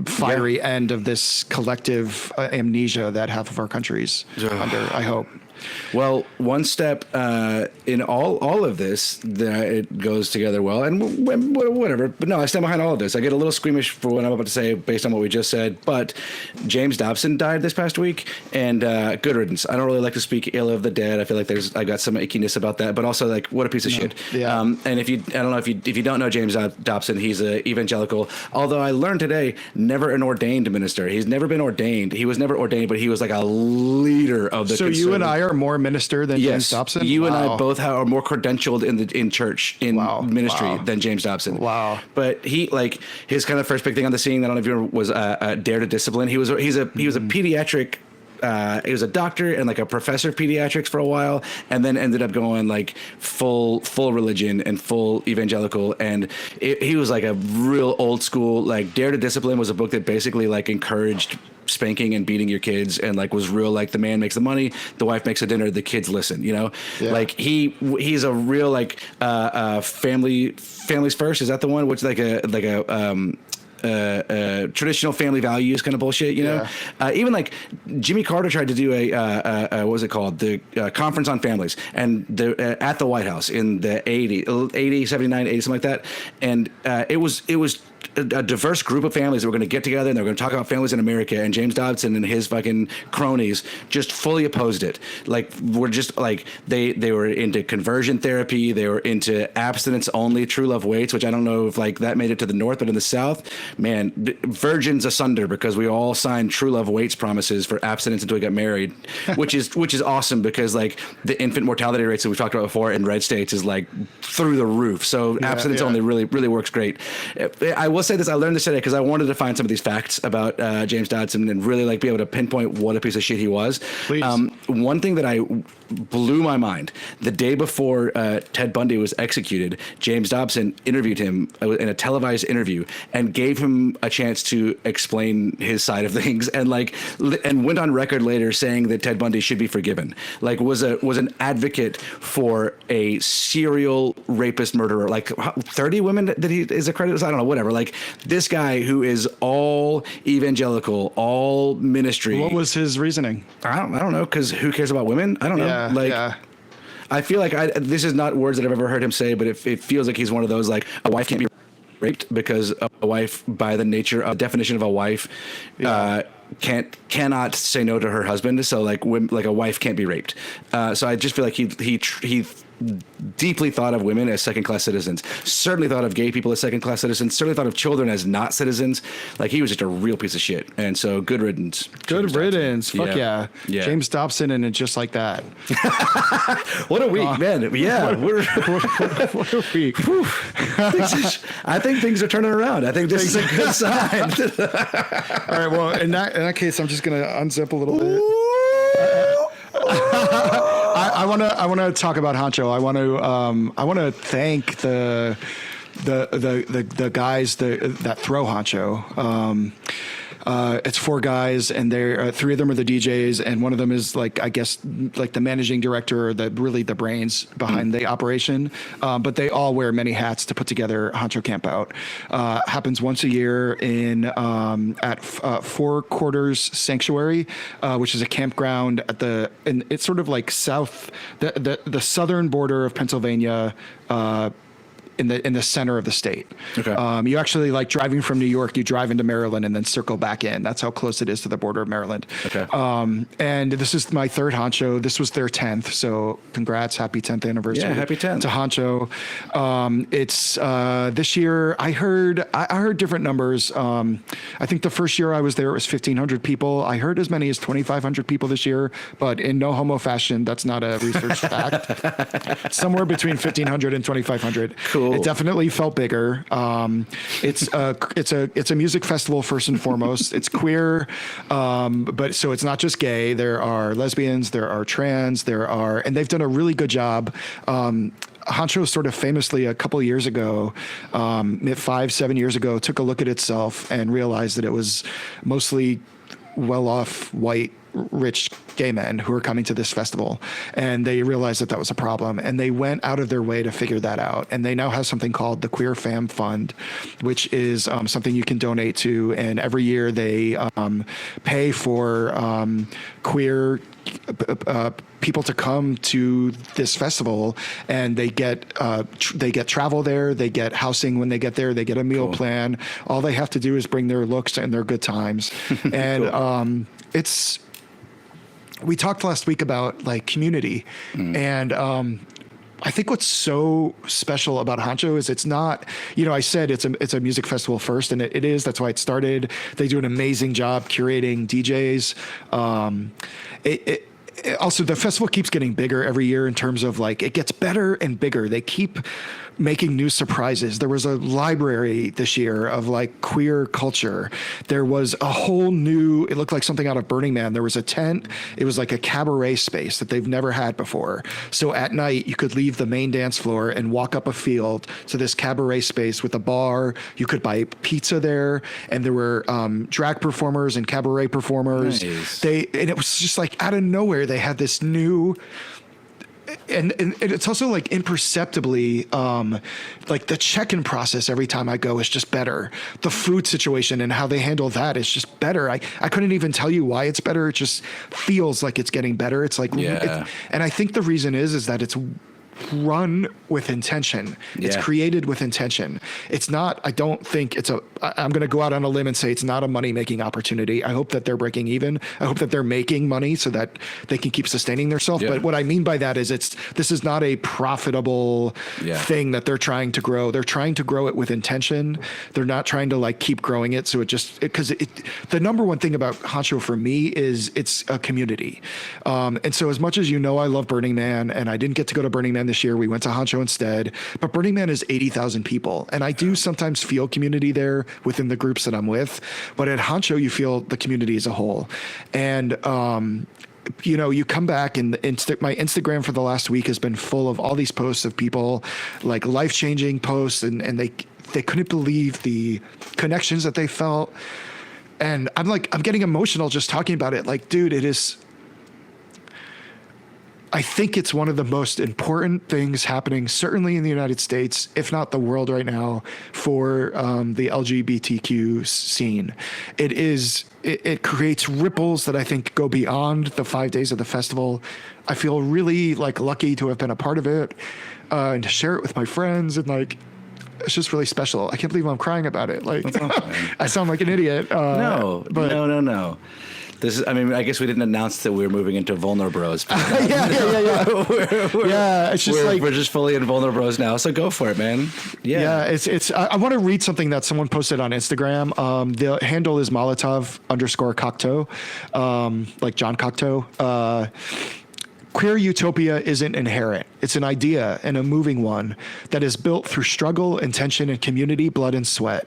fiery end of this collective amnesia that half of our country's under, I hope. Well, one step in all of this, it goes together well, and whatever. But no, I stand behind all of this. I get a little squeamish for what I'm about to say based on what we just said. But James Dobson died this past week, and good riddance. I don't really like to speak ill of the dead. I feel like I got some ickiness about that, but also like what a piece of shit. Yeah. And I don't know if you don't know James Dobson, he's an evangelical. Although I learned today, never an ordained minister. He's never been ordained. He was never ordained, but he was like a leader of the. So you and I are are more minister than James Dobson? You and I both are more credentialed in church, in ministry than James Dobson. Wow. But he, like, his kind of first big thing on the scene, I don't know if you remember, was Dare to Discipline. He was a pediatric. He was a doctor and like a professor of pediatrics for a while, and then ended up going like full religion and full evangelical. And he was like a real old school, like Dare to Discipline was a book that basically like encouraged spanking and beating your kids, and like was real like the man makes the money, the wife makes the dinner, the kids listen, you know. Like he's a real like families first, is that the one, which like a traditional family values kind of bullshit, you know. Even like Jimmy Carter tried to do a what was it called, the conference on families, and at the White House in the 80, 79, 80, something like that, and it was a diverse group of families that were going to get together and they were going to talk about families in America, and James Dobson and his fucking cronies just fully opposed it. Like, were just like they were into conversion therapy, they were into abstinence only, true love waits, which I don't know if like that made it to the North, but in the South, man, virgins asunder, because we all signed true love waits promises for abstinence until we got married, which is awesome, because like the infant mortality rates that we've talked about before in red states is like through the roof. So abstinence only really works great. I will say this, I learned this today because I wanted to find some of these facts about James Dobson and really like be able to pinpoint what a piece of shit he was. Please. One thing that I blew my mind, the day before Ted Bundy was executed, James Dobson interviewed him in a televised interview and gave him a chance to explain his side of things, and like and went on record later saying that Ted Bundy should be forgiven. Like was an advocate for a serial rapist murderer, like 30 women that he is accredited, I don't know, whatever. Like this guy who is all evangelical, all ministry. What was his reasoning? I don't know, because who cares about women? I don't know. I feel like this is not words that I've ever heard him say, but it feels like he's one of those, like, a wife can't be raped because a wife, by the nature of definition of a wife, cannot say no to her husband. So like a wife can't be raped. So I just feel like he deeply thought of women as second-class citizens, certainly thought of gay people as second-class citizens, certainly thought of children as not citizens. Like, he was just a real piece of shit. And so good riddance. Good riddance. Fuck yeah. James Dobson, and it just like that. What a week, man. Yeah. What a week. I think things are turning around. I think this is a good sign. All right, well, in that case, I'm just going to unzip a little bit. I want to talk about Honcho. I want to thank the guys that throw Honcho. It's 4 guys, and they're 3 of them are the DJs, and one of them is like, I guess, like the managing director, or the brains behind the operation. But they all wear many hats to put together Honcho Campout. Happens once a year at Four Quarters Sanctuary, which is a campground and it's sort of like the southern border of Pennsylvania. In the center of the state. Okay. You actually, like, driving from New York, you drive into Maryland and then circle back in. That's how close it is to the border of Maryland. Okay. And this is my 3rd Honcho. This was their 10th. So congrats. Happy 10th anniversary. Yeah, happy 10th. To Honcho. It's this year, I heard different numbers. I think the first year I was there, it was 1,500 people. I heard as many as 2,500 people this year, but in no homo fashion, that's not a research fact. Somewhere between 1,500 and 2,500. Cool. It definitely felt bigger. It's a music festival first and foremost. It's queer, but so it's not just gay. There are lesbians, there are trans, and they've done a really good job. Honcho sort of famously a couple of years ago, 5-7 years ago, took a look at itself and realized that it was mostly well-off white rich gay men who were coming to this festival, and they realized that was a problem, and they went out of their way to figure that out. And they now have something called the Queer Fam Fund, which is something you can donate to, and every year they pay for queer people to come to this festival, and they get travel there, they get housing when they get there, they get a meal plan. All they have to do is bring their looks and their good times. And we talked last week about like community, and I think what's so special about Honcho is it's not, I said it's a music festival first, and it is. That's why it started. They do an amazing job curating DJs. also the festival keeps getting bigger every year in terms of like it gets better and bigger. They keep making new surprises. There was a library this year of like queer culture. There was a whole new, it looked like something out of Burning Man. There was a tent. It was like a cabaret space that they've never had before. So at night you could leave the main dance floor and walk up a field to this cabaret space with a bar. You could buy pizza there, and there were drag performers and cabaret performers. Nice. And it was just like out of nowhere they had this new, and it's also like imperceptibly like the check-in process every time I go is just better. The food situation and how they handle that is just better. I couldn't even tell you why it's better. It just feels like it's getting better. It's like, and I think the reason is that it's run with intention. It's created with intention. It's not, I don't think I'm going to go out on a limb and say it's not a money-making opportunity. I hope that they're breaking even. I hope that they're making money so that they can keep sustaining themselves. But what I mean by that is this is not a profitable thing that they're trying to grow. They're trying to grow it with intention. They're not trying to like keep growing it. So the number one thing about Honcho for me is it's a community. And so as much as I love Burning Man, and I didn't get to go to Burning Man this year, we went to Honcho instead, but Burning Man is 80,000 people. And I do sometimes feel community there within the groups that I'm with, but at Honcho, you feel the community as a whole. And, you come back and my Instagram for the last week has been full of all these posts of people like life-changing posts, and they couldn't believe the connections that they felt. And I'm getting emotional just talking about it. Like, dude, I think it's one of the most important things happening, certainly in the United States, if not the world right now, for the LGBTQ scene. It creates ripples that I think go beyond the 5 days of the festival. I feel really lucky to have been a part of it and to share it with my friends, and it's just really special. I can't believe I'm crying about it. I sound like an idiot. No. This is, I guess we didn't announce that we were moving into Vulnerabros. It's just we're just fully in Vulnerabros now, so go for it, man. I want to read something that someone posted on Instagram. The handle is Molotov_Cocteau, like John Cocteau. Queer utopia isn't inherent. It's an idea, and a moving one, that is built through struggle, intention, and community, blood, and sweat.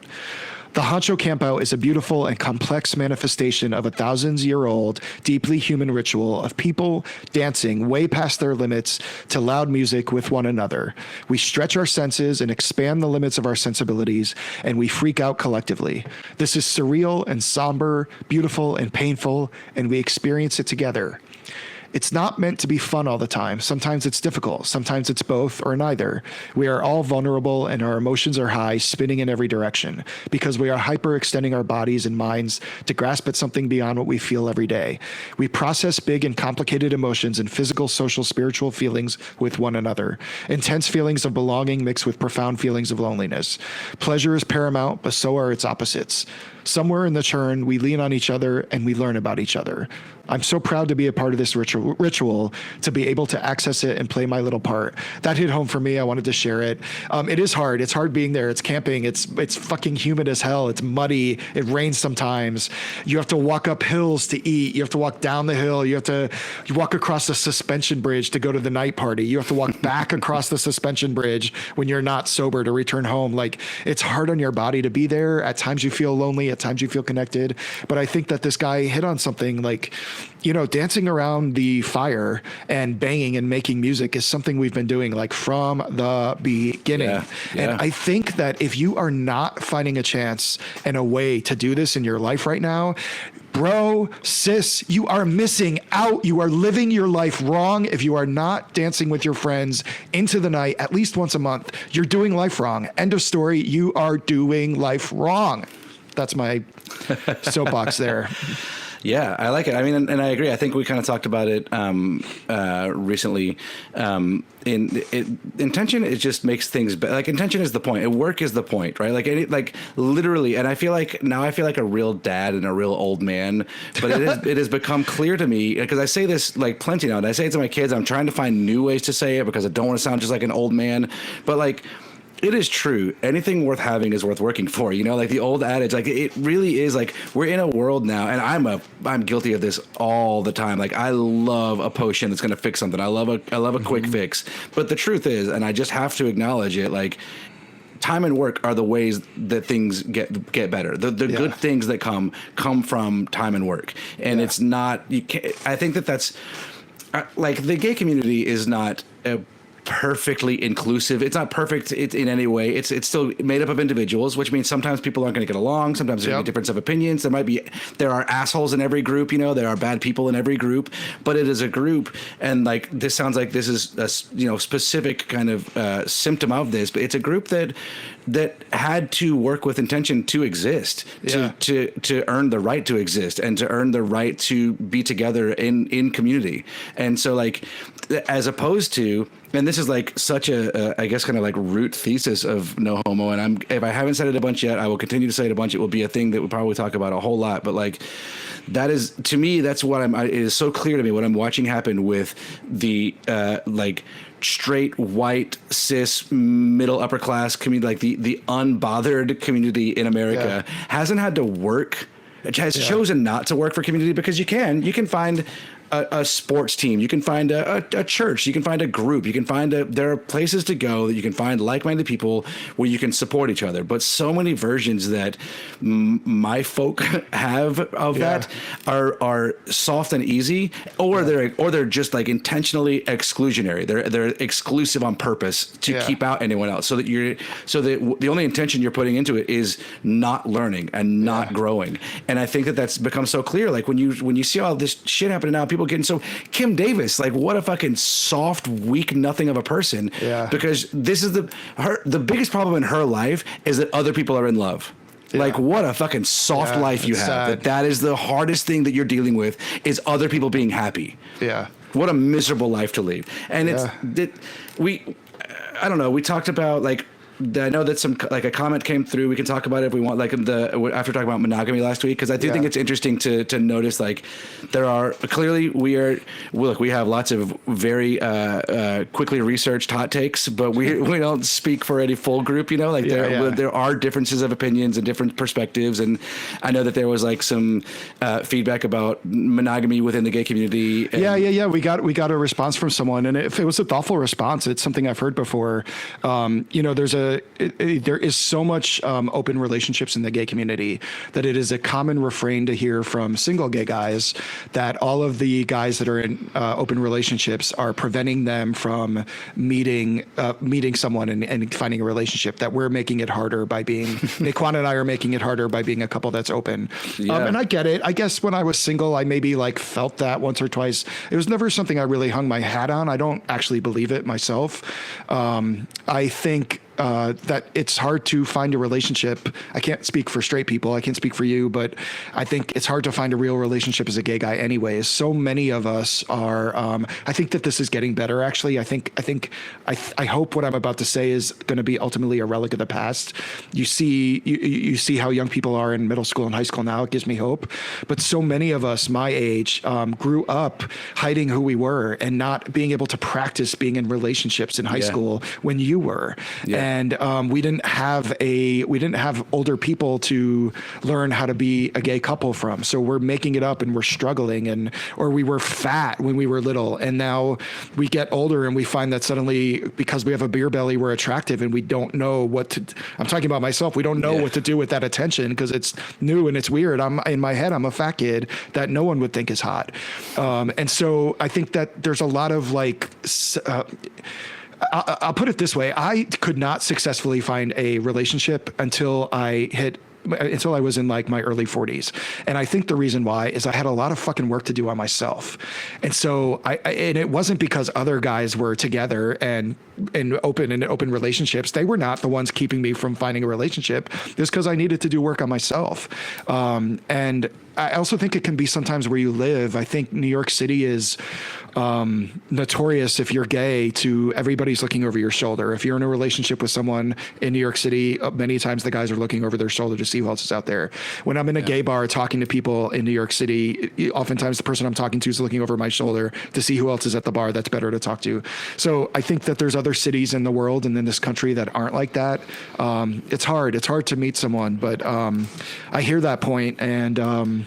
The Honcho Campout is a beautiful and complex manifestation of a thousands-year-old, deeply human ritual of people dancing way past their limits to loud music with one another. We stretch our senses and expand the limits of our sensibilities, and we freak out collectively. This is surreal and somber, beautiful and painful, and we experience it together. It's not meant to be fun all the time. Sometimes it's difficult. Sometimes it's both or neither. We are all vulnerable, and our emotions are high, spinning in every direction, because we are hyperextending our bodies and minds to grasp at something beyond what we feel every day. We process big and complicated emotions and physical, social, spiritual feelings with one another. Intense feelings of belonging mixed with profound feelings of loneliness. Pleasure is paramount, but so are its opposites. Somewhere in the churn, we lean on each other and we learn about each other. I'm so proud to be a part of this ritual, to be able to access it and play my little part. That hit home for me. I wanted to share it. It is hard. It's hard being there. It's camping. It's fucking humid as hell. It's muddy. It rains sometimes. You have to walk up hills to eat. You have to walk down the hill. You walk across the suspension bridge to go to the night party. You have to walk back across the suspension bridge when you're not sober to return home. It's hard on your body to be there. At times you feel lonely. At times you feel connected. But I think that this guy hit on something dancing around the fire and banging and making music is something we've been doing from the beginning. Yeah. And I think that if you are not finding a chance and a way to do this in your life right now, bro, sis, you are missing out. You are living your life wrong if you are not dancing with your friends into the night at least once a month. You're doing life wrong. End of story. You are doing life wrong. That's my soapbox there. Yeah, I like it. And I agree. I think we kind of talked about it recently. Intention, it just makes things better. Intention is the point. Work is the point, right? Literally. And I feel like a real dad and a real old man. But it has become clear to me, because I say this plenty now, and I say it to my kids. I'm trying to find new ways to say it because I don't want to sound just like an old man. But It is true. Anything worth having is worth working for. You know, like the old adage, like it really is. Like we're in a world now, and I'm guilty of this all the time. Like I love a potion that's going to fix something. I love a quick fix. But the truth is, and I just have to acknowledge it, like time and work are the ways that things get better. The good things that come from time and work. And it's not. I think that's like the gay community is not perfectly inclusive. It's not perfect in any way. It's still made up of individuals, which means sometimes people aren't going to get along. Sometimes there's going to be difference of opinions. There are assholes in every group, you know, there are bad people in every group, but it is a group. And like, this sounds like this is a, specific kind of symptom of this, but it's a group that had to work with intention to exist, to earn the right to exist and to earn the right to be together in community. And so like, as opposed to, and this is like such a I guess kind of like root thesis of No Homo, and if I haven't said it a bunch yet, I will continue to say it a bunch. It will be a thing that we'll probably talk about a whole lot, but like that is, to me, that's what it is so clear to me what I'm watching happen with the like straight white cis middle upper class community, like the unbothered community in America hasn't had to work. It has chosen not to work for community because you can find a sports team, you can find a church, you can find a group, you can find there are places to go that you can find like-minded people where you can support each other. But so many versions that my folk have of that are soft and easy, or they're just like intentionally exclusionary. They're exclusive on purpose to keep out anyone else, so that the only intention you're putting into it is not learning and not growing. And I think that's become so clear. Like when you see all this shit happening now, people getting so Kim Davis, like what a fucking soft, weak nothing of a person. Yeah. Because this is the biggest problem in her life is that other people are in love. Yeah. Like what a fucking soft life you have. Sad. That is the hardest thing that you're dealing with is other people being happy. Yeah. What a miserable life to lead. And I don't know. We talked about like, I know that some like a comment came through. We can talk about it if we want, like after talking about monogamy last week, because I do think it's interesting to notice like there are clearly we have lots of very quickly researched hot takes, but we don't speak for any full group. You know, like there are differences of opinions and different perspectives, and I know that there was like some feedback about monogamy within the gay community. And We got a response from someone, and if it was a thoughtful response, it's something I've heard before. There is so much open relationships in the gay community that it is a common refrain to hear from single gay guys that all of the guys that are in open relationships are preventing them from meeting someone and finding a relationship, that we're making it harder by being, Naquan and I are making it harder by being a couple that's open. And I get it. I guess when I was single, I maybe like felt that once or twice. It was never something I really hung my hat on. I don't actually believe it myself. I think that it's hard to find a relationship. I can't speak for straight people. I can't speak for you, but I think it's hard to find a real relationship as a gay guy anyways. So many of us are, I think that this is getting better. Actually, I hope what I'm about to say is going to be ultimately a relic of the past. You see how young people are in middle school and high school now. It gives me hope. But so many of us my age grew up hiding who we were and not being able to practice being in relationships in high school when you were. And we didn't have older people to learn how to be a gay couple from. So we're making it up and we're struggling, or we were fat when we were little, and now we get older and we find that suddenly because we have a beer belly we're attractive, and we don't know what to. I'm talking about myself. We don't know what to do with that attention because it's new and it's weird. In my head I'm a fat kid that no one would think is hot, and so I think that there's a lot of like. I'll put it this way. I could not successfully find a relationship until I was in like my early 40s. And I think the reason why is I had a lot of fucking work to do on myself. And so and it wasn't because other guys were together and open relationships. They were not the ones keeping me from finding a relationship. It was because I needed to do work on myself. And I also think it can be sometimes where you live. I think New York City is notorious, if you're gay, to everybody's looking over your shoulder. If you're in a relationship with someone in New York City, many times the guys are looking over their shoulder to see see who else is out there. When I'm in a gay bar talking to people in New York City, oftentimes the person I'm talking to is looking over my shoulder to see who else is at the bar that's better to talk to. So I think that there's other cities in the world and in this country that aren't like that. It's hard to meet someone, but I hear that point, and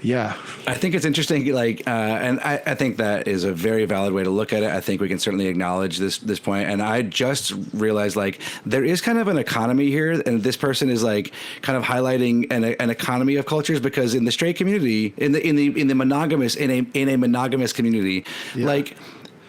yeah, I think it's interesting. And I think that is a very valid way to look at it. I think we can certainly acknowledge this point. And I just realized there is kind of an economy here, and this person is kind of highlighting an economy of cultures, because in the straight community, in a monogamous community,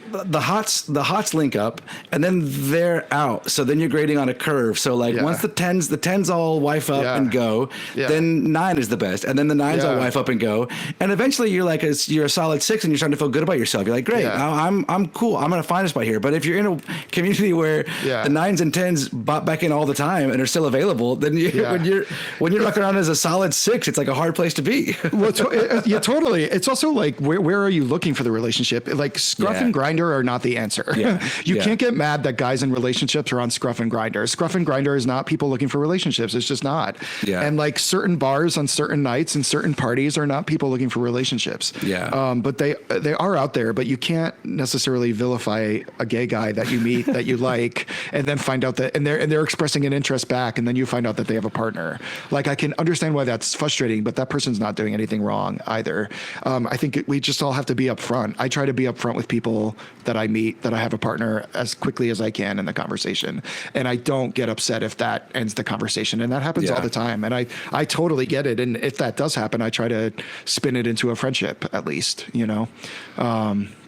the hots link up, and then they're out. So then you're grading on a curve. So once the tens all wife up and go, then 9 is the best, and then the 9s all wife up and go, and eventually you're you're a solid 6, and you're starting to feel good about yourself. You're like, great, I'm cool. I'm gonna find a spot here. But if you're in a community where the 9s and 10s bop back in all the time and are still available, then when you're looking around as a solid 6, it's a hard place to be. Well, totally. It's also where are you looking for the relationship? Scruff and Grindr are not the answer. You can't get mad that guys in relationships are on Scruff and Grindr. Scruff and Grindr is not people looking for relationships. It's just not. And certain bars on certain nights and certain parties are not people looking for relationships. But they are out there, but you can't necessarily vilify a gay guy that you meet that you like, and then find out that, and they're expressing an interest back, and then you find out that they have a partner. I can understand why that's frustrating, but that person's not doing anything wrong either. I think we just all have to be upfront. I try to be upfront with people that I meet, that I have a partner, as quickly as I can in the conversation. And I don't get upset if that ends the conversation. And that happens all the time. And I totally get it. And if that does happen, I try to spin it into a friendship, at least, but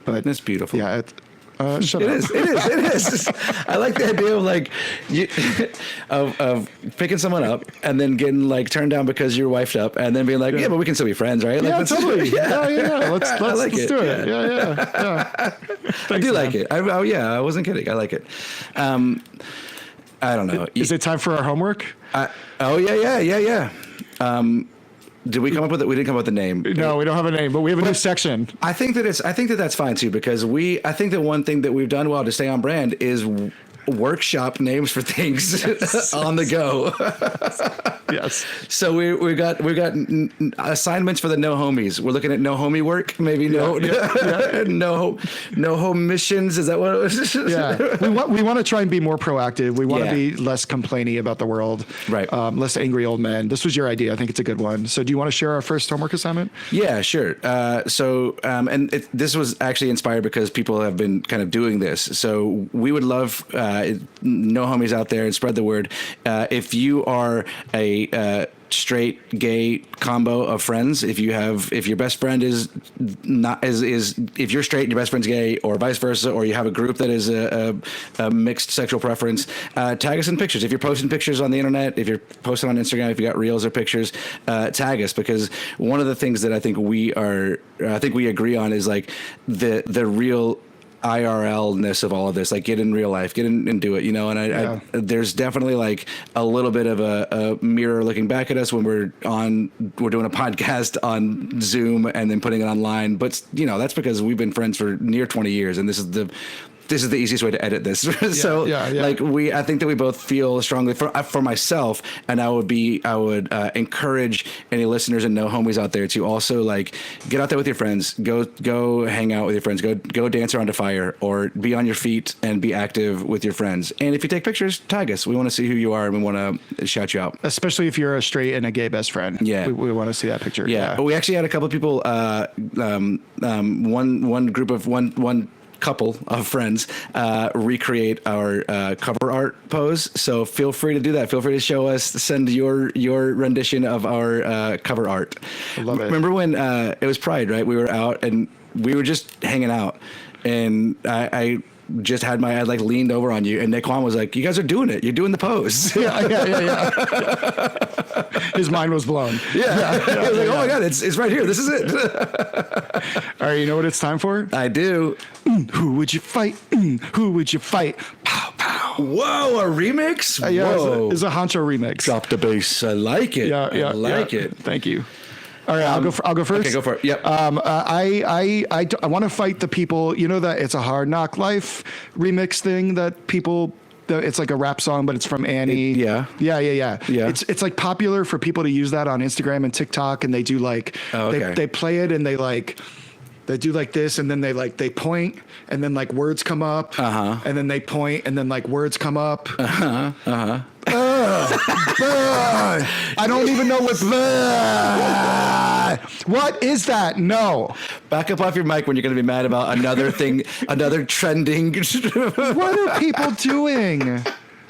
that's beautiful. Yeah. It is. I like the idea of of picking someone up and then getting turned down because you're wifed up, and then being but we can still be friends, right? Totally. Let's do it. Yeah. I do like it. I wasn't kidding. I like it. I don't know. Is it time for our homework? Yeah. Did we come up with it? We didn't come up with a name. No, we don't have a name, but we have a new section. I think that that's fine too, because I think that one thing that we've done well to stay on brand is workshop names for things on the go. Yes. So we've got assignments for the no homies. We're looking at no homie work, maybe no home missions. Is that what it was? Yeah. We want to try and be more proactive. We want to be less complainy about the world. Right. Less angry old men. This was your idea. I think it's a good one. So do you want to share our first homework assignment? Yeah, sure. This was actually inspired because people have been kind of doing this. So we would love no homies out there, and spread the word. If you are a straight gay combo of friends, if your best friend is if you're straight and your best friend's gay, or vice versa, or you have a group that is a mixed sexual preference, tag us in pictures. If you're posting pictures on the internet, if you're posting on Instagram, if you got reels or pictures, tag us, because one of the things that I think we agree on is the real IRL-ness of all of this. Get in real life, get in and do it, and there's definitely a little bit of a mirror looking back at us when we're doing a podcast on Zoom and then putting it online, but that's because we've been friends for near 20 years, and this is the easiest way to edit this. I think that we both feel strongly for myself, and I would encourage any listeners and no homies out there to also get out there with your friends, go hang out with your friends, go dance around a fire, or be on your feet and be active with your friends. And if you take pictures, tag us. We want to see who you are, and we want to shout you out. Especially if you're a straight and a gay best friend. Yeah. We want to see that picture. Yeah. But we actually had a couple of people, one couple of friends recreate our cover art pose. So feel free to do that. Feel free to show us, send your rendition of our cover art. I love it. Remember when it was Pride, right? We were out and we were just hanging out, and I just had I leaned over on you, and Naquan was like, "You guys are doing it. You're doing the pose." Yeah. His mind was blown. Yeah. I was like, "Oh my God, it's right here. This is it." All right, you know what it's time for? I do. Who would you fight? Who would you fight? Pow, pow. Whoa, a remix? Whoa. It's a Honcho remix. Drop the bass. I like it. Yeah, I like it. Thank you. All right, I'll go first. Okay, go for it. Yep. I want to fight the people. You know that It's a Hard Knock Life remix thing that people it's like a rap song, but it's from Annie. Yeah. It's like popular for people to use that on Instagram and TikTok, and they do like they play it and they do like this, and then they point, and then like words come up, and then they point, and then like words come up. I don't even know what is that? No. Back up off your mic when you're going to be mad about another thing, another trending. What are people doing?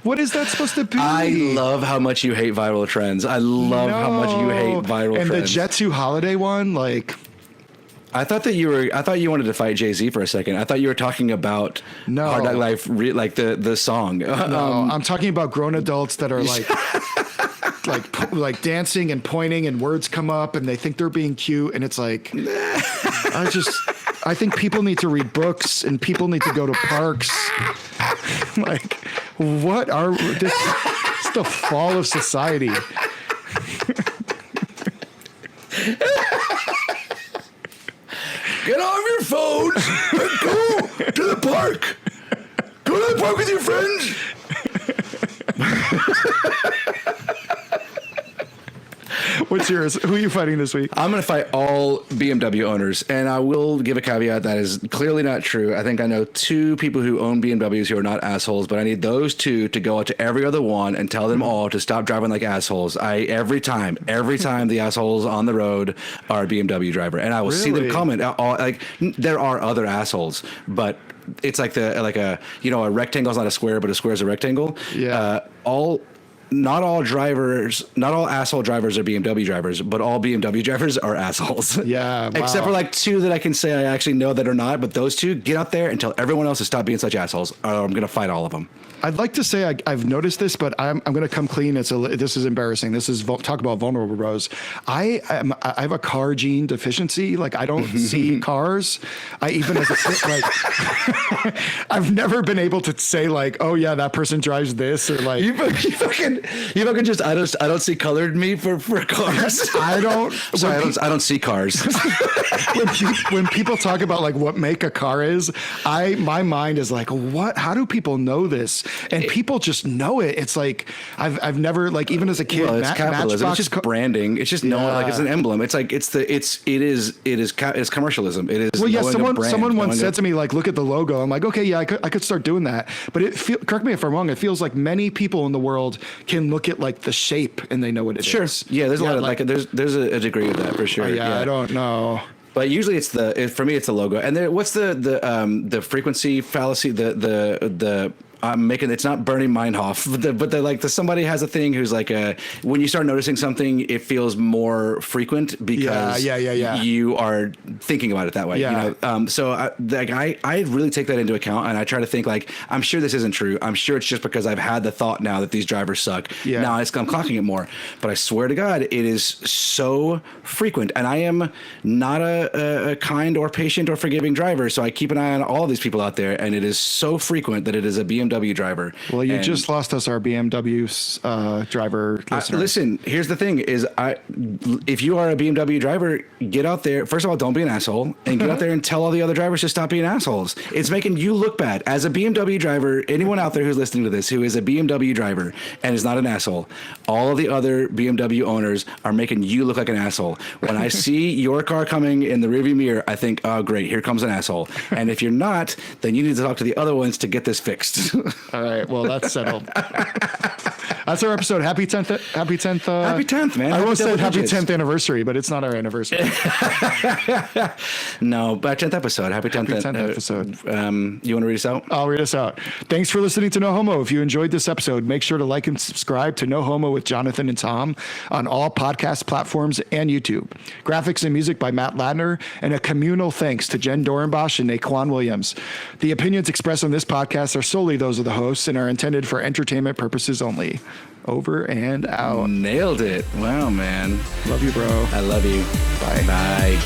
What is that supposed to be? I love how much you hate viral trends. I love how much you hate viral trends. And the Jetsu holiday one, like... I thought you wanted to fight Jay-Z for a second. I thought you were talking about Hard Knock Life, like the song. No, I'm talking about grown adults that are like, like dancing and pointing, and words come up, and they think they're being cute, and it's like, I think people need to read books, and people need to go to parks. Like, what are this? It's the fall of society. Get off your phones and go to the park. Go to the park with your friends. What's yours? Who are you fighting this week? I'm going to fight all BMW owners, and I will give a caveat that is clearly not true. I think I know 2 people who own BMWs who are not assholes, but I need those 2 to go out to every other one and tell them all to stop driving like assholes. Every time the assholes on the road are a BMW driver, and I will see them comment. Like, there are other assholes, but it's like a rectangle is not a square, but a square is a rectangle. Yeah. Not all asshole drivers are BMW drivers, but all BMW drivers are assholes. Yeah. Wow. Except for like 2 that I can say I actually know that are not, but those 2, get out there and tell everyone else to stop being such assholes, or I'm going to fight all of them. I'd like to say I've noticed this, but I'm going to come clean. This is embarrassing. This is talk about vulnerable bros. I have a car gene deficiency. Like, I don't see cars. I even as a like I've never been able to say like, oh yeah, that person drives this, or like you fucking just I don't see colored me for cars. I don't see cars. when people talk about like what make a car is, my mind is like, what? How do people know this? And people just know it. It's like I've never, like, even as a kid. Well, it's capitalism. It's just branding. It's just like it's an emblem. It's like it's commercialism. It is. Well, yeah. Someone once said to me, like, look at the logo. I'm like, okay, yeah, I could start doing that. But correct me if I'm wrong. It feels like many people in the world can look at like the shape and they know what it is. Sure. Yeah. There's a lot of like there's a degree of that for sure. Yeah. I don't know. But usually for me it's the logo. And what's the frequency fallacy? I'm making, it's not Bernie Meinhof, but they're like somebody has a thing who's like when you start noticing something, it feels more frequent because you are thinking about it that way. Yeah. You know? So I really take that into account, and I try to think like, I'm sure this isn't true. I'm sure it's just because I've had the thought now that these drivers suck. Yeah. Now I'm clocking it more, but I swear to God, it is so frequent, and I am not a kind or patient or forgiving driver. So I keep an eye on all of these people out there, and it is so frequent that it is a BMW driver. Well, you just lost us our BMW driver listener. Listen, here's the thing: if you are a BMW driver, get out there. First of all, don't be an asshole, and get out there and tell all the other drivers to stop being assholes. It's making you look bad as a BMW driver. Anyone out there who's listening to this who is a BMW driver and is not an asshole, all of the other BMW owners are making you look like an asshole. When I see your car coming in the rearview mirror, I think, oh great, here comes an asshole. And if you're not, then you need to talk to the other ones to get this fixed. All right. Well, that's settled. That's our episode. Happy 10th. Happy 10th. Happy 10th, man. I almost said happy 10th anniversary, but it's not our anniversary. No, but 10th episode. Happy 10th, episode. You want to read us out? I'll read us out. Thanks for listening to No Homo. If you enjoyed this episode, make sure to like and subscribe to No Homo with Jonathan and Tom on all podcast platforms and YouTube. Graphics and music by Matt Ladner, and a communal thanks to Jen Dorenbosch and Naquan Williams. The opinions expressed on this podcast are solely those of the hosts and are intended for entertainment purposes only. Over and out. Nailed it. Wow, man. Love you, bro. I love you. Bye. Bye.